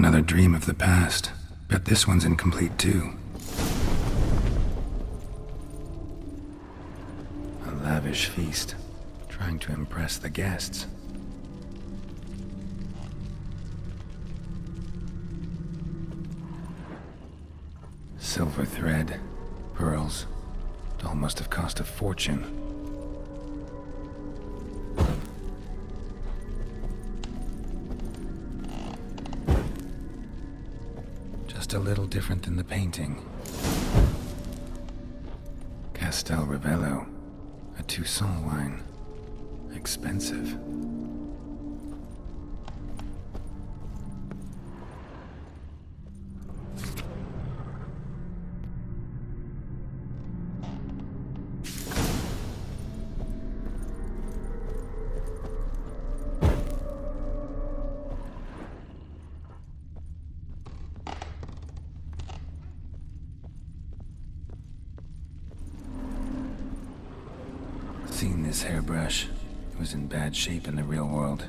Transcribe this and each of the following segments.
another dream of the past. Bet this one's incomplete too. A lavish feast, trying to impress the guests. Silver thread, pearls. It all must have cost a fortune. Just a little different than the painting. Castel Ravello, a Toussaint wine. Expensive. Seen this hairbrush. It was in bad shape in the real world.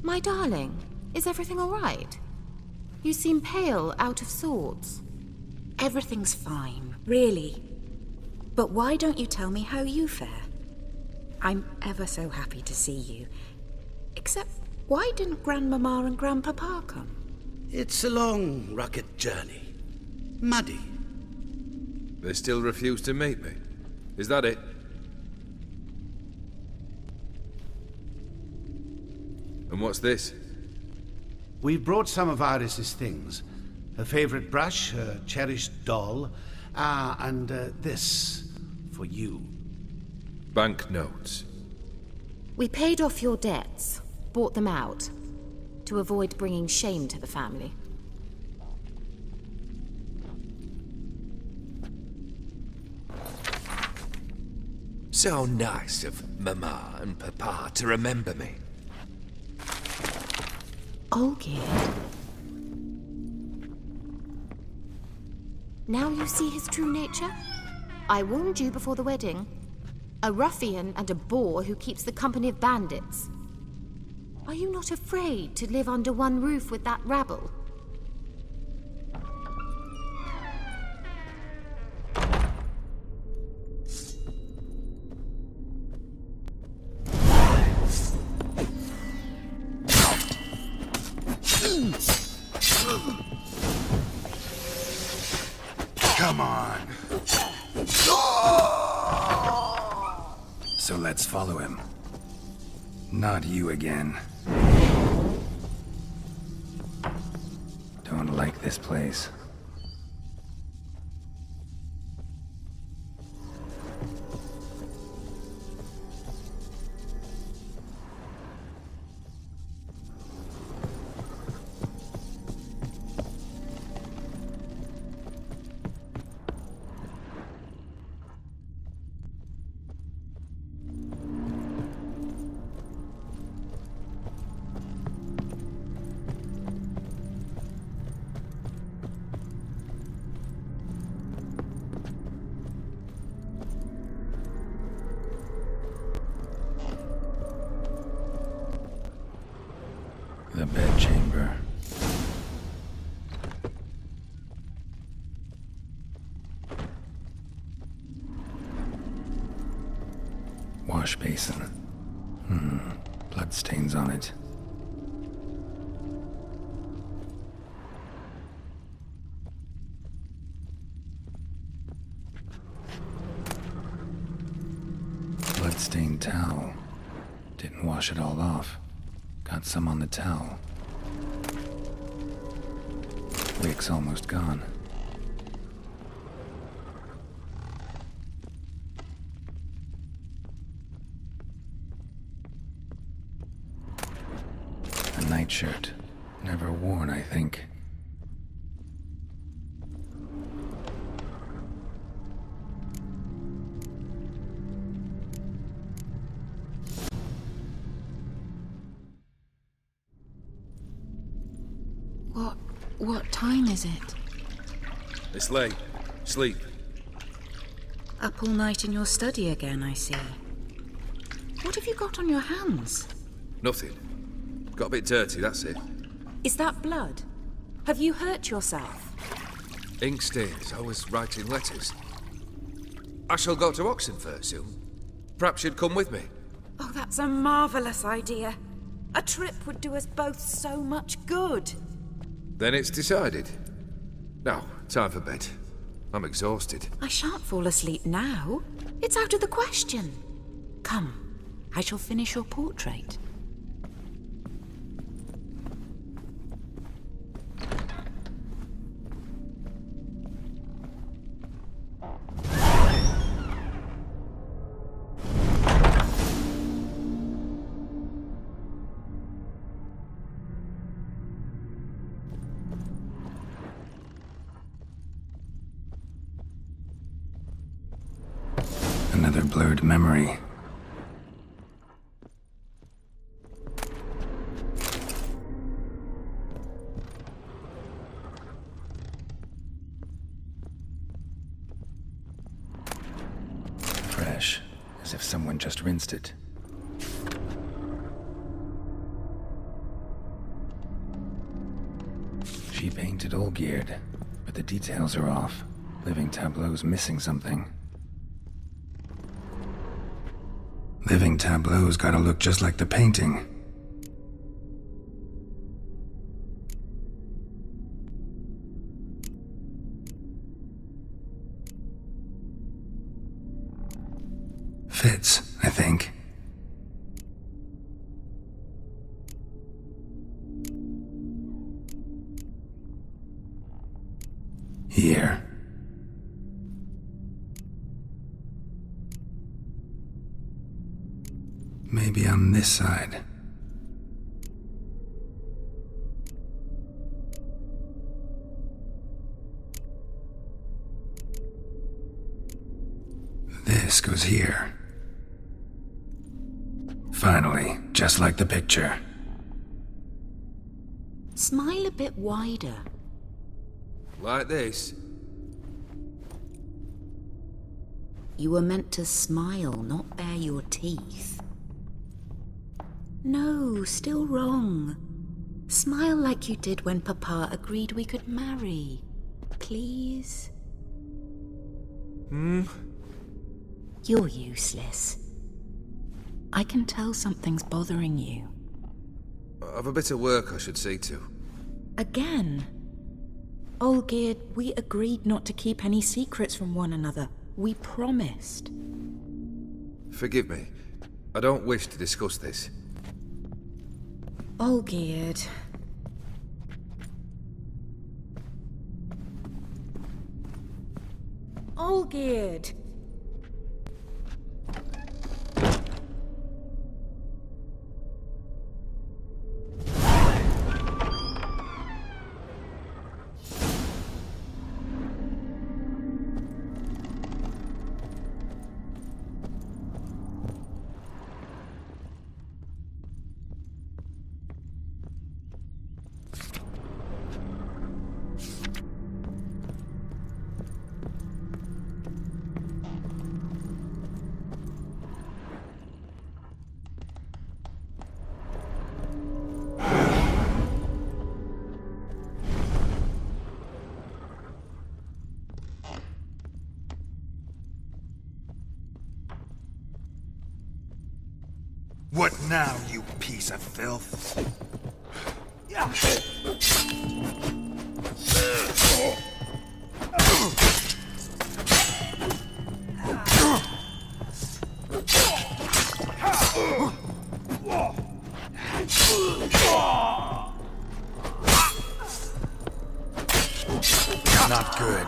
My darling, is everything all right? You seem pale, out of sorts. Everything's fine, really. But why don't you tell me how you fare? I'm ever so happy to see you. Except, why didn't Grandmama and Grandpapa come? It's a long, rugged journey. Muddy. They still refuse to meet me. Is that it? And what's this? We've brought some of Iris's things. Her favorite brush, her cherished doll, and this for you. Banknotes. We paid off your debts, bought them out, to avoid bringing shame to the family. So nice of Mama and Papa to remember me. Olgierd. Now you see his true nature? I warned you before the wedding. A ruffian and a boor who keeps the company of bandits. Are you not afraid to live under one roof with that rabble? Come on. So let's follow him. Not you again. Don't like this place. The bedchamber. Wash basin. Bloodstains on it. Bloodstained towel. Didn't wash it all off. Got some on the towel. Wick's almost gone. A nightshirt. Never worn, I think. What time is it? It's late. Sleep. Up all night in your study again, I see. What have you got on your hands? Nothing. Got a bit dirty, that's it. Is that blood? Have you hurt yourself? Ink stains. I was writing letters. I shall go to Oxenfurt soon. Perhaps you'd come with me. Oh, that's a marvellous idea. A trip would do us both so much good. Then it's decided. Now, time for bed. I'm exhausted. I shan't fall asleep now. It's out of the question. Come, I shall finish your portrait. Another blurred memory. Fresh, as if someone just rinsed it. She painted Olgierd, but the details are off. Living Tableau's missing something. Living Tableau's gotta look just like the painting. Fits, I think. Here. Maybe on this side. This goes here. Finally, just like the picture. Smile a bit wider. Like this? You were meant to smile, not bare your teeth. No, still wrong. Smile like you did when Papa agreed we could marry. Please? You're useless. I can tell something's bothering you. I've a bit of work I should see to. Again? Olgierd, we agreed not to keep any secrets from one another. We promised. Forgive me. I don't wish to discuss this. Olgierd. Olgierd! What now, you piece of filth? Not good.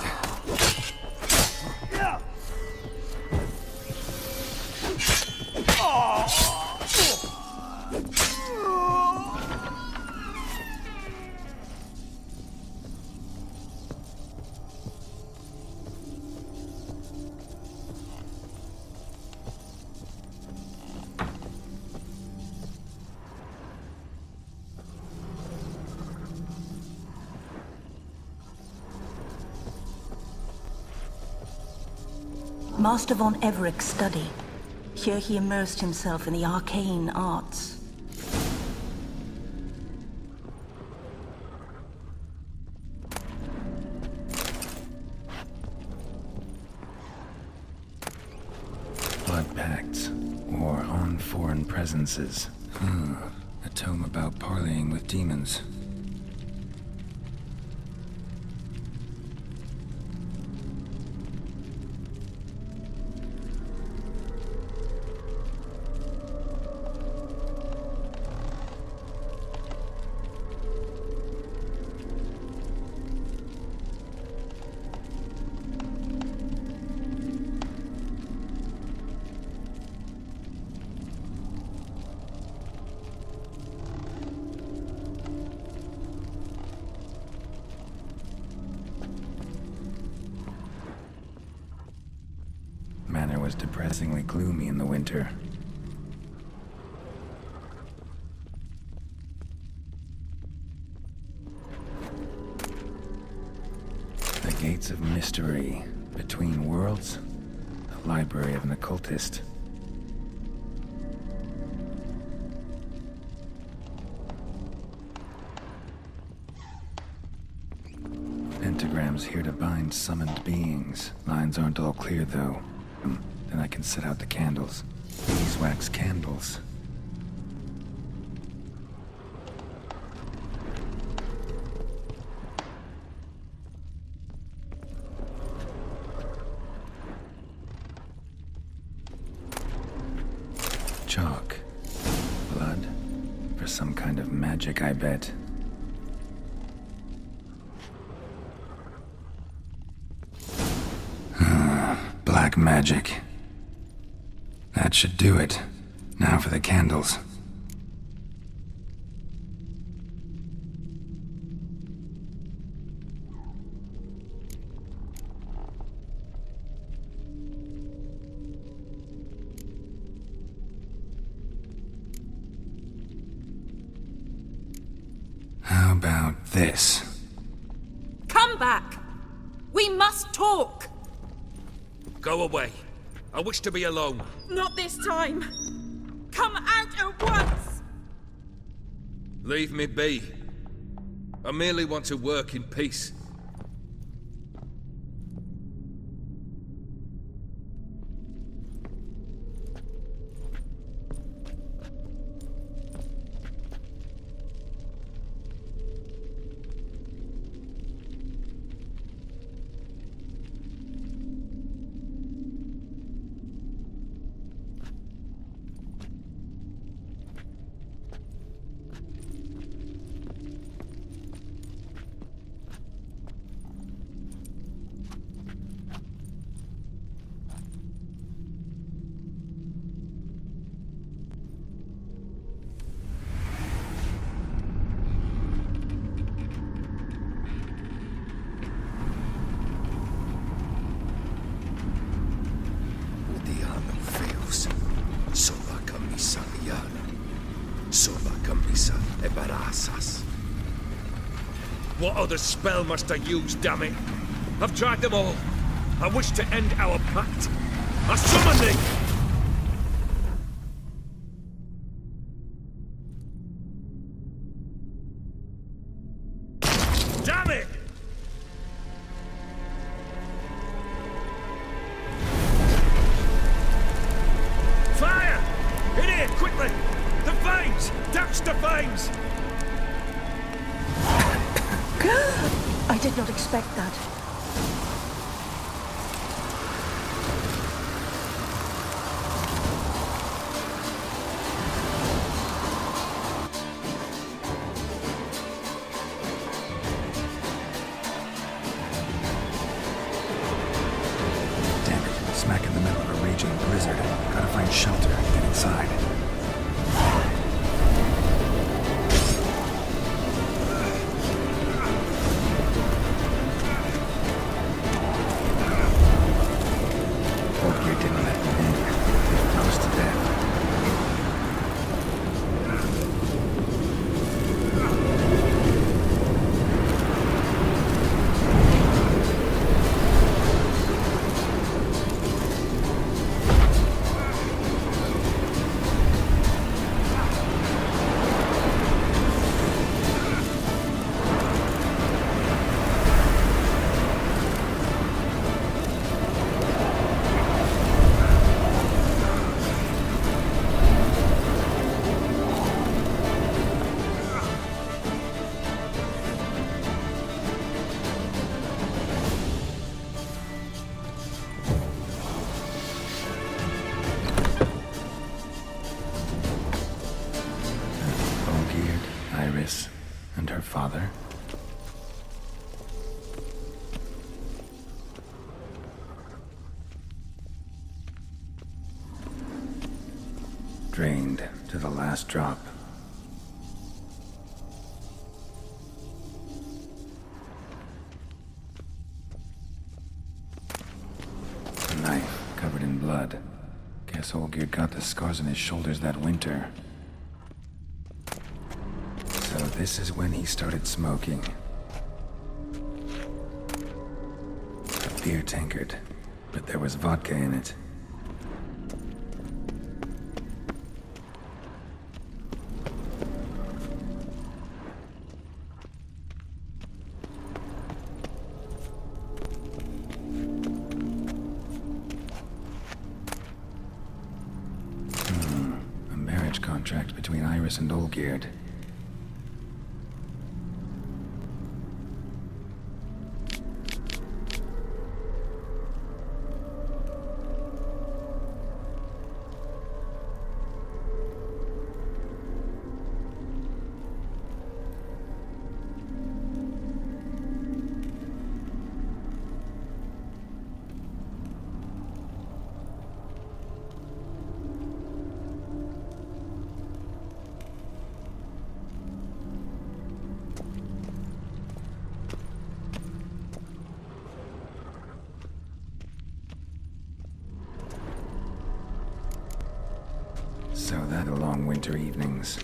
Master von Everek's study. Here he immersed himself in the arcane arts. Blood pacts, or on foreign presences. A tome about parleying with demons. Manor was depressingly gloomy in the winter. The Gates of Mystery, Between Worlds, the library of an occultist. Pentagrams here to bind summoned beings. Lines aren't all clear, though. Then I can set out the candles. Beeswax candles. Chalk. Blood. For some kind of magic, I bet. Black magic. That should do it. Now for the candles. How about this? Come back! We must talk! Go away. I wish to be alone. Not this time! Come out at once! Leave me be. I merely want to work in peace. What other spell must I use, damn it? I've tried them all. I wish to end our pact. I summon thee! Damn it! Fire! In here, quickly! The flames! Douse the flames! I did not expect that. Damn it, smack in the middle of a raging blizzard. Gotta find shelter and get inside. Iris and her father. Drained to the last drop. A knife covered in blood. Guess Olgierd got the scars on his shoulders that winter. So this is when he started smoking. A beer tankard, but there was vodka in it. A marriage contract between Iris and Olgierd. So that long winter evenings.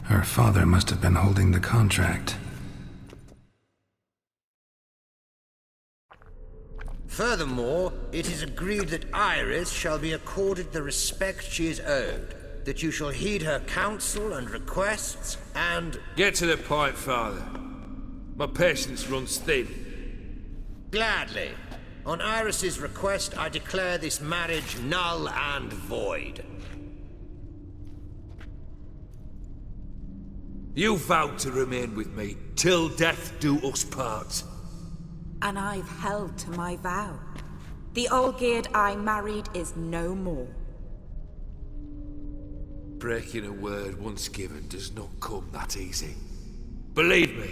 Her father must have been holding the contract. Furthermore, it is agreed that Iris shall be accorded the respect she is owed, that you shall heed her counsel and requests, and... Get to the point, Father. My patience runs thin. Gladly. On Iris's request, I declare this marriage null and void. You vowed to remain with me till death do us part. And I've held to my vow. The Olgierd I married is no more. Breaking a word once given does not come that easy. Believe me.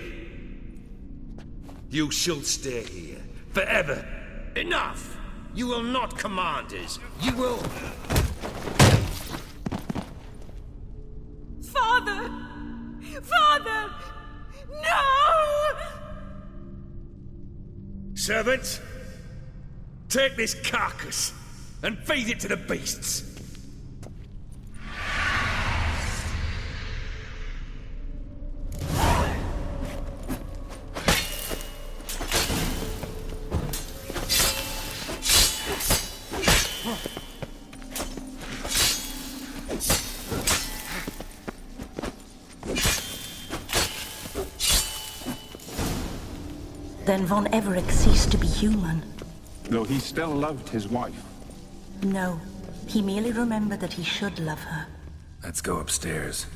You shall stay here, forever. Enough! You will not command us. You will... Father! Father! No! Servant, take this carcass and feed it to the beasts. Then Von Everec ceased to be human. Though he still loved his wife. No, he merely remembered that he should love her. Let's go upstairs.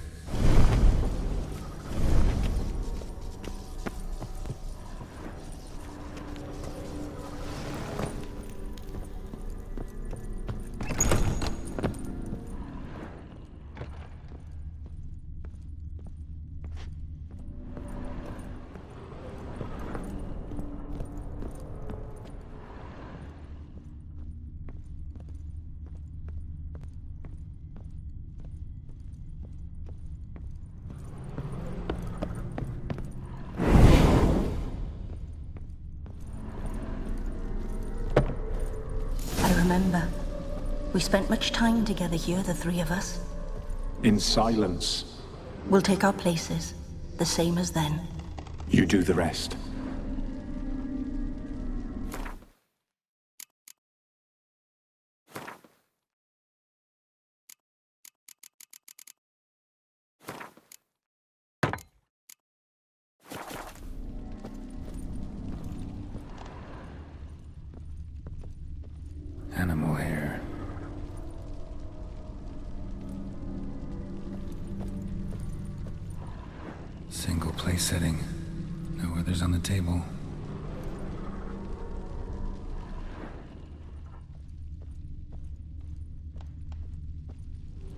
Remember, we spent much time together here, the three of us. In silence. We'll take our places, the same as then. You do the rest. Animal hair. Single place setting. No others on the table.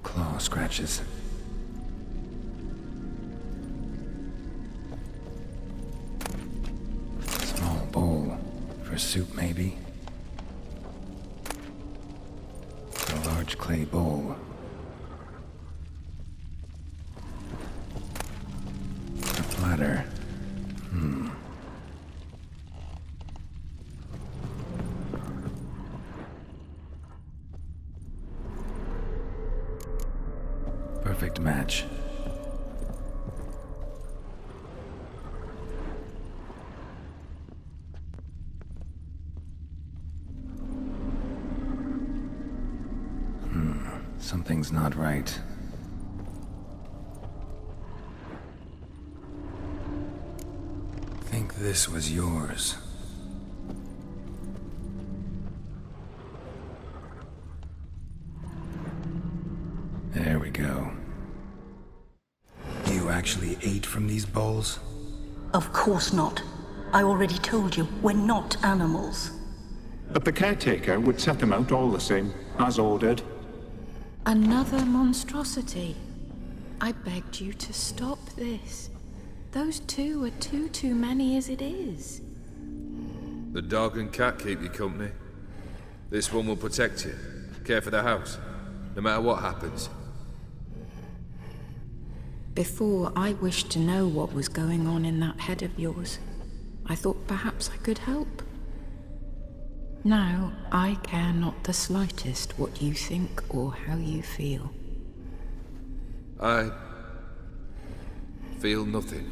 Claw scratches. Small bowl. For soup, maybe? A large clay bowl. A platter. Perfect match. Something's not right. Think this was yours. There we go. You actually ate from these bowls? Of course not. I already told you, we're not animals. But the caretaker would set them out all the same, as ordered. Another monstrosity. I begged you to stop this. Those two are too many as it is. The dog and cat keep you company. This one will protect you, care for the house, no matter what happens. Before, I wished to know what was going on in that head of yours. I thought perhaps I could help. Now, I care not the slightest what you think or how you feel. I feel nothing.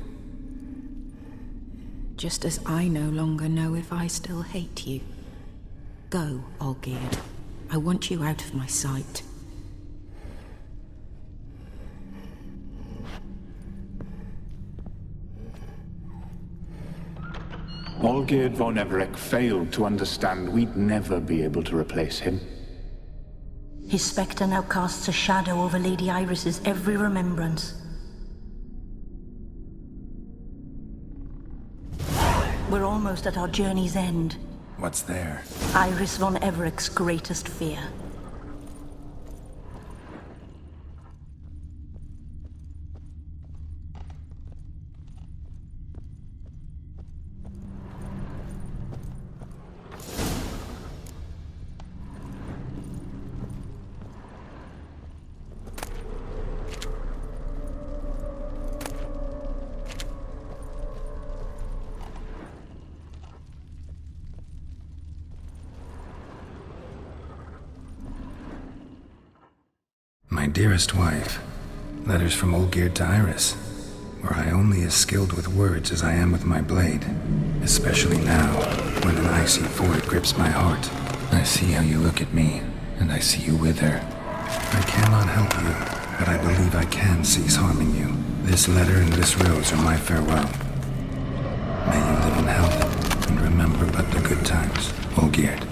Just as I no longer know if I still hate you. Go, Olgierd. I want you out of my sight. Olgierd von Everec failed to understand we'd never be able to replace him. His spectre now casts a shadow over Lady Iris's every remembrance. We're almost at our journey's end. What's there? Iris von Everec's greatest fear. My dearest wife, letters from Olgierd to Iris, were I only as skilled with words as I am with my blade, especially now, when an icy void grips my heart. I see how you look at me, and I see you with her. I cannot help you, but I believe I can cease harming you. This letter and this rose are my farewell. May you live in health, and remember but the good times, Olgierd.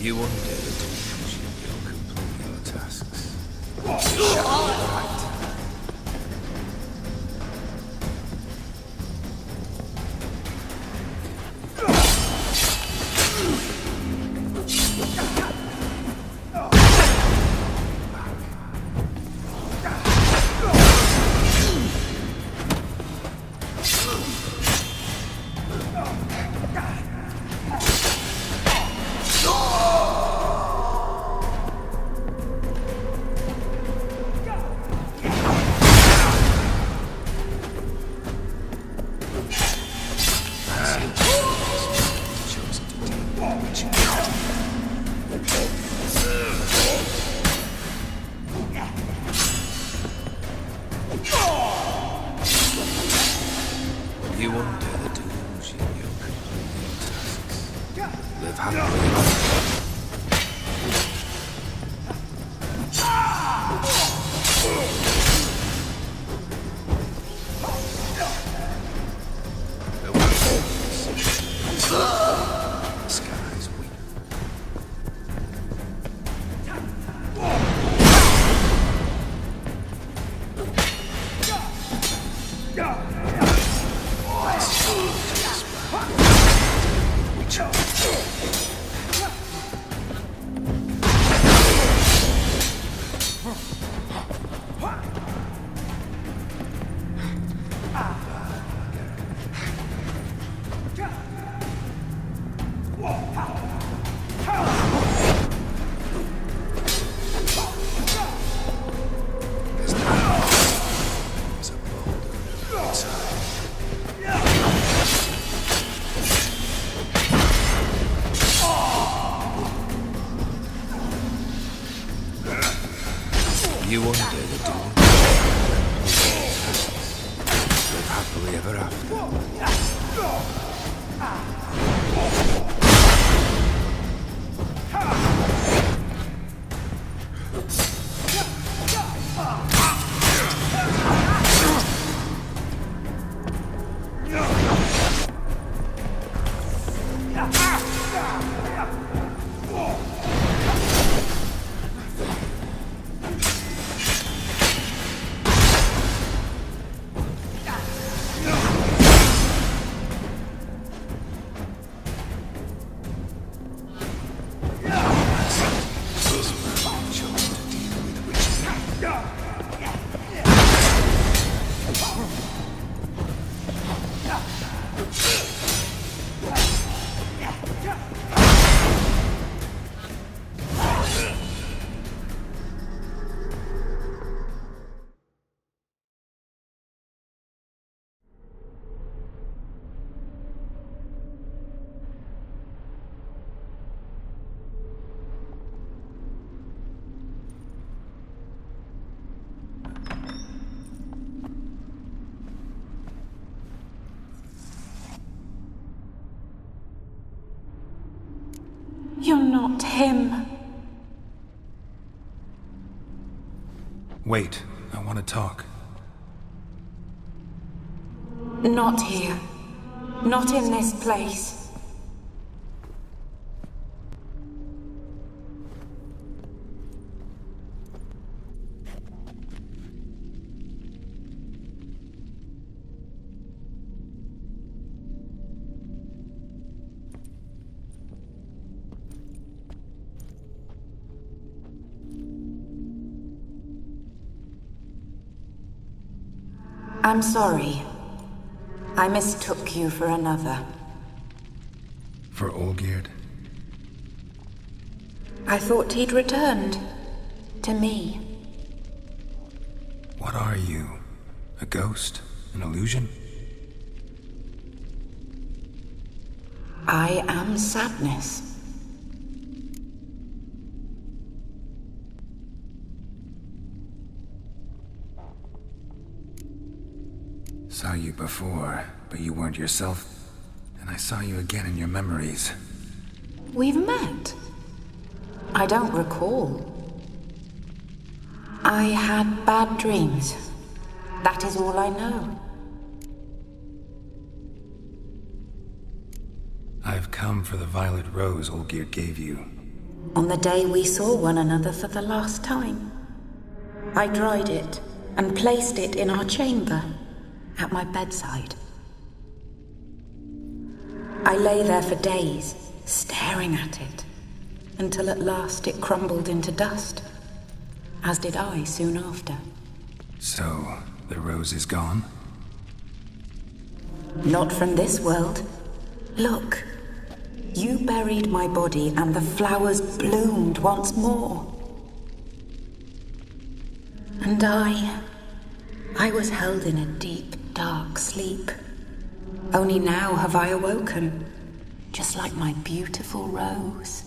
You undead, you'll complete your tasks. Right. live happily. You wonder the doom. Live happily ever after. You're not him. Wait, I want to talk. Not here. Not in this place. I'm sorry. I mistook you for another. For Olgierd? I thought he'd returned. To me. What are you? A ghost? An illusion? I am sadness. Saw you before, but you weren't yourself. And I saw you again in your memories. We've met? I don't recall. I had bad dreams. That is all I know. I've come for the violet rose Olgierd gave you. On the day we saw one another for the last time, I dried it and placed it in our chamber. At my bedside. I lay there for days, staring at it, until at last it crumbled into dust, as did I soon after. So, the rose is gone? Not from this world. Look, you buried my body and the flowers bloomed once more. And I was held in a deep, dark sleep. Only now have I awoken, just like my beautiful rose.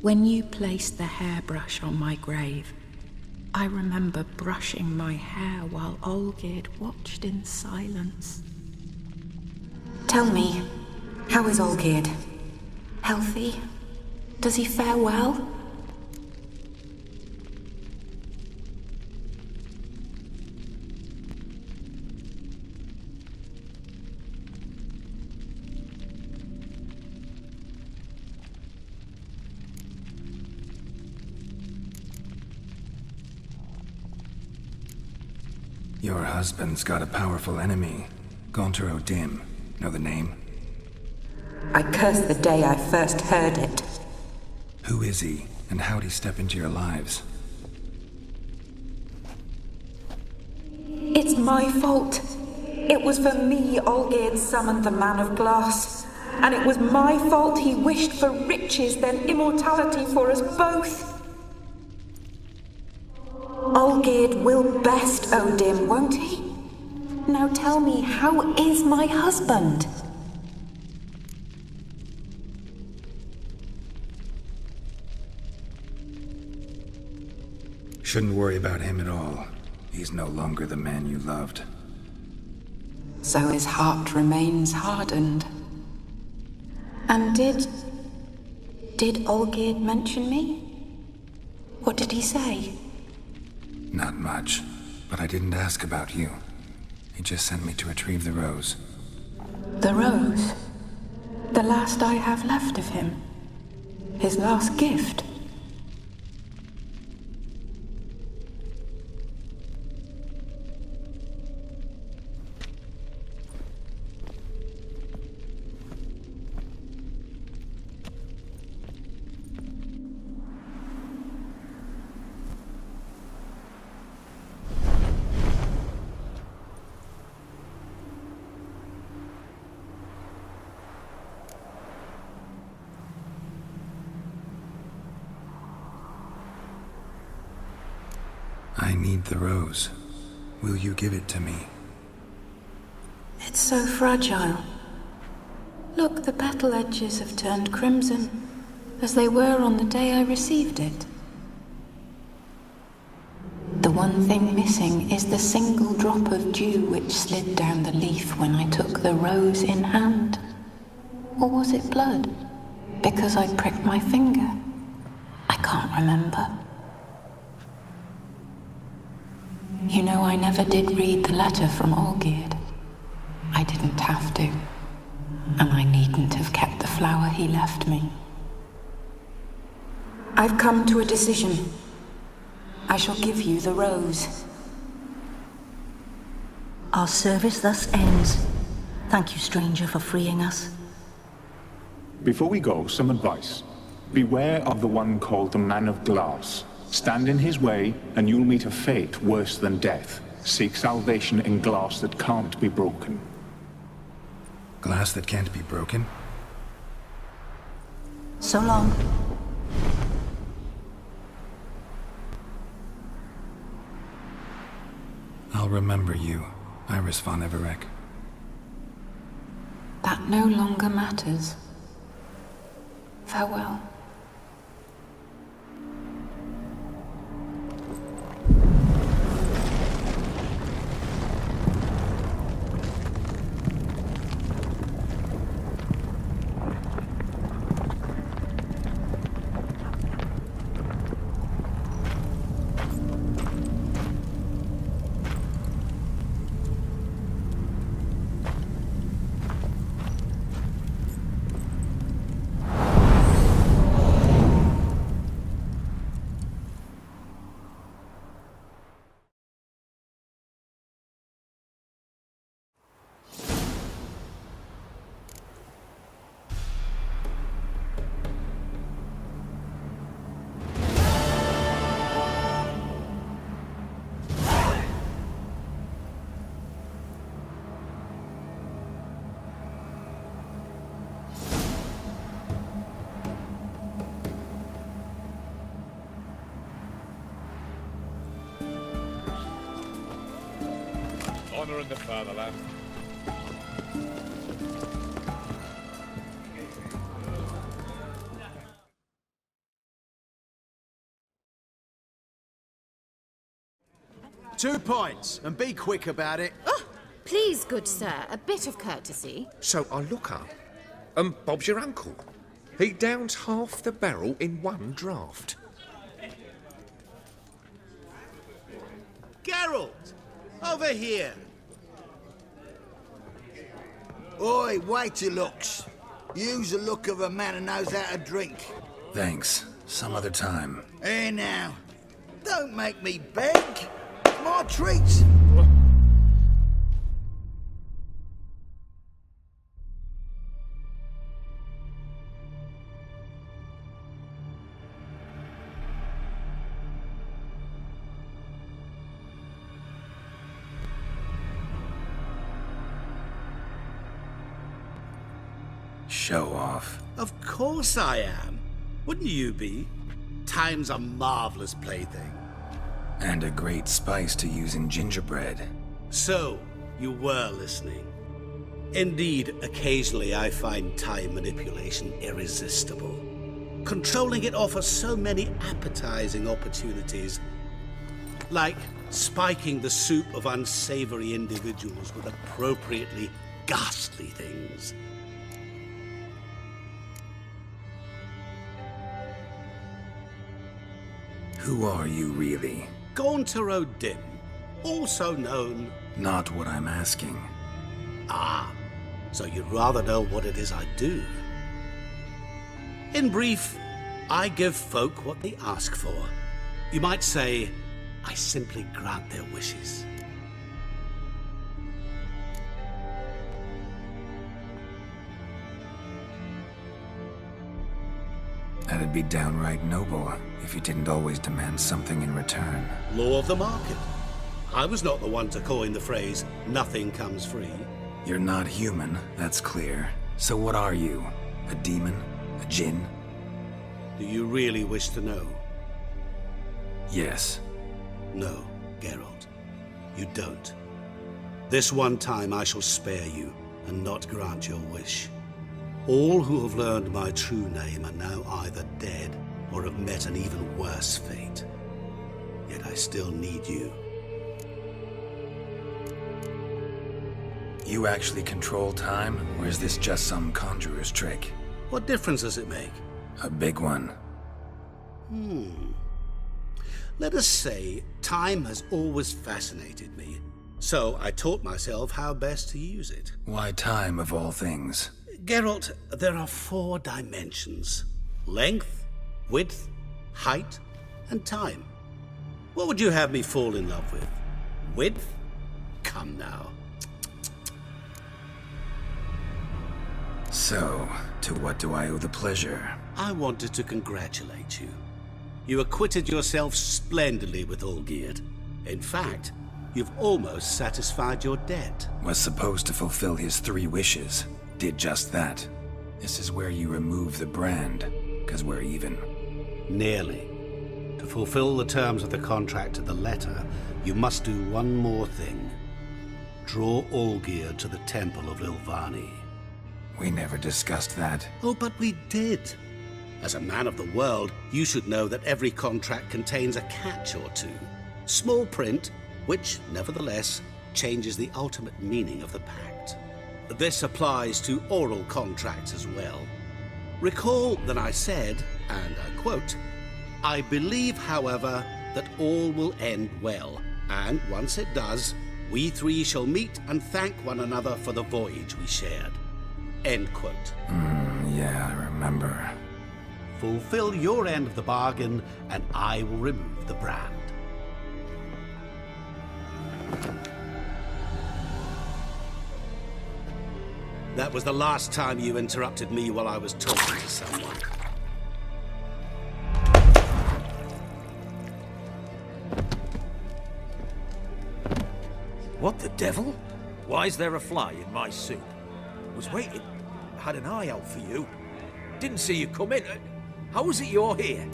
When you placed the hairbrush on my grave, I remember brushing my hair while Olgierd watched in silence. Tell me, how is Olgierd? Healthy? Does he fare well? Your husband's got a powerful enemy. Gaunter O'Dim. Know the name? I curse the day I first heard it. Who is he, and how'd he step into your lives? It's my fault. It was for me Olgierd summoned the Man of Glass. And it was my fault he wished for riches, then immortality for us both. Olgierd will best O'Dim, won't he? Now tell me, how is my husband? Shouldn't worry about him at all. He's no longer the man you loved. So his heart remains hardened. And did Olgierd mention me? What did he say? Not much, but I didn't ask about you. He just sent me to retrieve the rose. The rose? The last I have left of him? His last gift? I need the rose. Will you give it to me? It's so fragile. Look, the petal edges have turned crimson, as they were on the day I received it. The one thing missing is the single drop of dew which slid down the leaf when I took the rose in hand. Or was it blood? Because I pricked my finger? I can't remember. You know, I never did read the letter from Olgierd. I didn't have to. And I needn't have kept the flower he left me. I've come to a decision. I shall give you the rose. Our service thus ends. Thank you, stranger, for freeing us. Before we go, some advice. Beware of the one called the Man of Glass. Stand in his way, and you'll meet a fate worse than death. Seek salvation in glass that can't be broken. Glass that can't be broken? So long. I'll remember you, Iris von Everec. That no longer matters. Farewell. Honor in the fatherland. Two points, and be quick about it. Oh, please, good sir, a bit of courtesy. So I look up, and Bob's your uncle. He downs half the barrel in one draught. Geralt! Over here! Oi, wait your looks. Use the look of a man who knows how to drink. Thanks. Some other time. Here now. Don't make me beg. My treat. Show off. Of course I am. Wouldn't you be? Time's a marvelous plaything. And a great spice to use in gingerbread. So, you were listening. Indeed, occasionally I find time manipulation irresistible. Controlling it offers so many appetizing opportunities. Like spiking the soup of unsavory individuals with appropriately ghastly things. Who are you, really? Gaunter O'Dim, also known... Not what I'm asking. Ah, so you'd rather know what it is I do. In brief, I give folk what they ask for. You might say, I simply grant their wishes. That'd be downright noble if you didn't always demand something in return. Law of the market. I was not the one to coin the phrase, nothing comes free. You're not human, that's clear. So what are you? A demon? A djinn? Do you really wish to know? Yes. No, Geralt. You don't. This one time I shall spare you and not grant your wish. All who have learned my true name are now either dead or have met an even worse fate. Yet I still need you. You actually control time, or is this just some conjurer's trick? What difference does it make? A big one. Let us say time has always fascinated me, so I taught myself how best to use it. Why time, of all things? Geralt, there are 4 dimensions. Length, width, height, and time. What would you have me fall in love with? Width? Come now. So, to what do I owe the pleasure? I wanted to congratulate you. You acquitted yourself splendidly with Olgierd. In fact, you've almost satisfied your debt. Was supposed to fulfill his 3 wishes. Did just that. This is where you remove the brand, because we're even. Nearly. To fulfill the terms of the contract to the letter, you must do one more thing. Draw Olgierd to the Temple of Lilvani. We never discussed that. Oh, but we did. As a man of the world, you should know that every contract contains a catch or two. Small print, which, nevertheless, changes the ultimate meaning of the pact. This applies to oral contracts as well. Recall that I said, and I quote, I believe, however, that all will end well, and once it does, we 3 shall meet and thank one another for the voyage we shared. End quote. Yeah, I remember. Fulfill your end of the bargain, and I will remove the brand. That was the last time you interrupted me while I was talking to someone. What the devil? Why is there a fly in my soup? Was waiting. Had an eye out for you. Didn't see you come in. How is it you're here?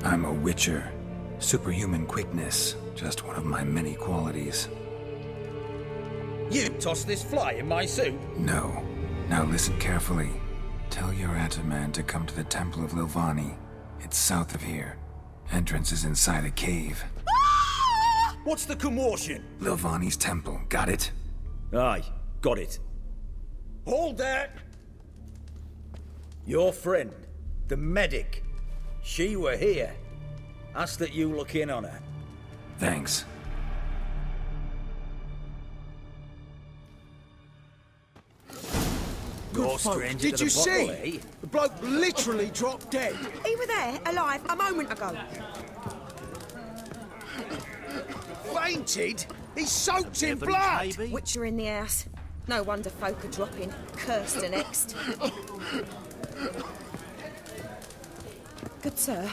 I'm a witcher. Superhuman quickness. Just one of my many qualities. You tossed this fly in my soup? No. Now listen carefully. Tell your Ataman to come to the Temple of Lilvani. It's south of here. Entrance is inside a cave. What's the commotion? Lilvani's temple, got it? Aye, got it. Hold that! Your friend, the medic, she were here. Asked that you look in on her. Thanks. You're stranger Did to you the bottle, see? eh? The bloke literally dropped dead. He were there, alive, a moment ago. Fainted? He's soaked in Evans, blood! maybe? Witcher in the house. No wonder folk are dropping. Cursed and next. Good sir.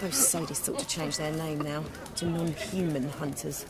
Those sadists ought to change their name now to non-human hunters.